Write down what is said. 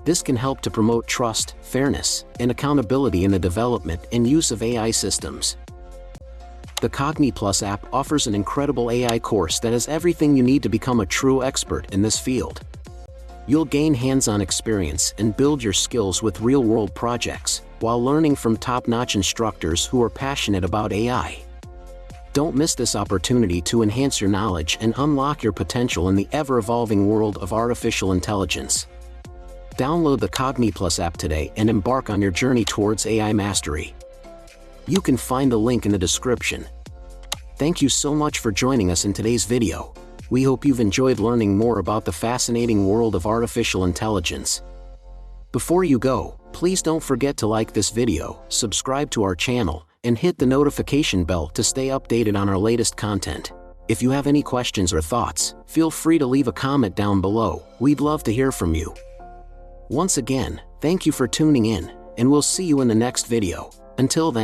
This can help to promote trust, fairness, and accountability in the development and use of AI systems. The CogniPlus app offers an incredible AI course that has everything you need to become a true expert in this field. You'll gain hands-on experience and build your skills with real-world projects, while learning from top-notch instructors who are passionate about AI. Don't miss this opportunity to enhance your knowledge and unlock your potential in the ever-evolving world of artificial intelligence. Download the CogniPlus app today and embark on your journey towards AI mastery. You can find the link in the description. Thank you so much for joining us in today's video. We hope you've enjoyed learning more about the fascinating world of artificial intelligence. Before you go, please don't forget to like this video, subscribe to our channel, and hit the notification bell to stay updated on our latest content. If you have any questions or thoughts, feel free to leave a comment down below. We'd love to hear from you. Once again, thank you for tuning in, and we'll see you in the next video. Until then.